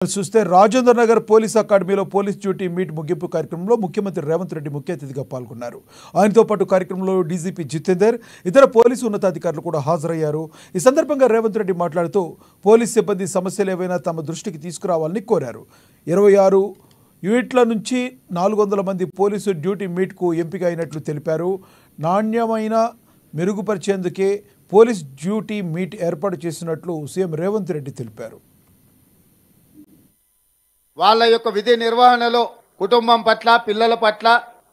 చూస్తే రాజేంద్ర నగర్ పోలీస్ అకాడమీలో police duty meet ముగింపు కార్యక్రమంలో ముఖ్యమంత్రి రేవంత్ రెడ్డి ముఖ్య అతిథిగా పాల్గొన్నారు. ఆయనతో పాటు కార్యక్రమంలో డీజీపీ జితేందర్, ఇతర పోలీసు ఉన్నతాధికారులు కూడా హాజరయ్యారు. ఈ సందర్భంగా రేవంత్ రెడ్డి మాట్లాడుతూ పోలీస్ సిబ్బంది సమస్యలు ఏవైనా తమ దృష్టికి తీసుకురావాలని కోరారు. 26 యూనిట్ల నుంచి 400 మంది పోలీసు డ్యూటీ మీట్కు ఎంపిక అయినట్లు తెలిపారు. నాణ్యమైన మెరుగుపరిచేందుకే పోలీస్ డ్యూటీ మీట్ ఏర్పాటు చేసినట్లు సీఎం రేవంత్ రెడ్డి తెలిపారు. వాళ్ళ యొక్క విధి నిర్వహణలో కుటుంబం పట్ల పిల్లల పట్ల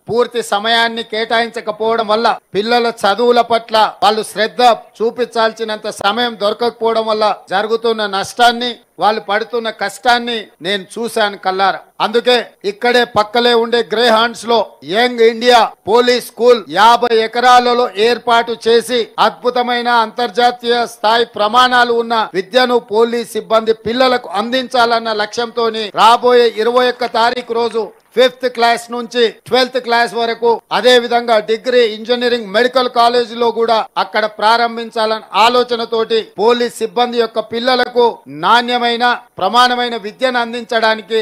పూర్తి సమయాన్ని కేటాయించకపోవడం వల్ల పిల్లల చదువుల పట్ల వాళ్ళు శ్రద్ధ చూపించాల్సినంత సమయం దొరకకపోవడం వల్ల జరుగుతున్న నష్టాన్ని, వాళ్ళు పడుతున్న కష్టాన్ని నేను చూశాను కల్లారా. అందుకే ఇక్కడే పక్కలే ఉండే గ్రేహాండ్స్ లో యంగ్ ఇండియా పోలీస్ స్కూల్ 50 ఎకరాలలో ఏర్పాటు చేసి అద్భుతమైన అంతర్జాతీయ స్థాయి ప్రమాణాలు ఉన్న విద్యను పోలీస్ సిబ్బంది పిల్లలకు అందించాలన్న లక్ష్యంతో రాబోయే 21 తారీఖు రోజు 5th క్లాస్ నుంచి 12th క్లాస్ వరకు, అదే విధంగా డిగ్రీ, ఇంజనీరింగ్, మెడికల్ కాలేజ్ లో కూడా అక్కడ ప్రారంభించాలన్న ఆలోచనతోటి పోలీస్ సిబ్బంది యొక్క పిల్లలకు నాణ్యమైన ప్రమాణమైన విద్యను అందించడానికి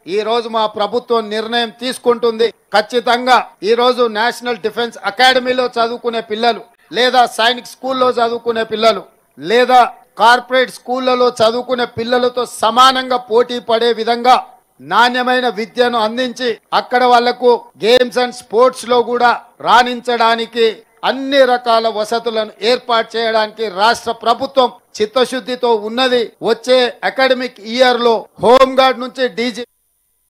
ఈ రోజు మా ప్రభుత్వం నిర్ణయం తీసుకుంటుంది. ఖచ్చితంగా ఈ రోజు నేషనల్ డిఫెన్స్ అకాడమీలో చదువుకునే పిల్లలు, లేదా సైనిక్ స్కూల్లో చదువుకునే పిల్లలు, లేదా కార్పొరేట్ స్కూళ్లలో చదువుకునే పిల్లలతో సమానంగా పోటీ పడే విధంగా నాణ్యమైన విద్యను అందించి అక్కడ వాళ్లకు గేమ్స్ అండ్ స్పోర్ట్స్ లో కూడా రాణించడానికి అన్ని రకాల వసతులను ఏర్పాటు చేయడానికి రాష్ట్ర ప్రభుత్వం చిత్తశుద్ధితో ఉన్నది. వచ్చే అకాడమిక్ ఇయర్ లో హోంగార్డ్ నుంచి డీజీ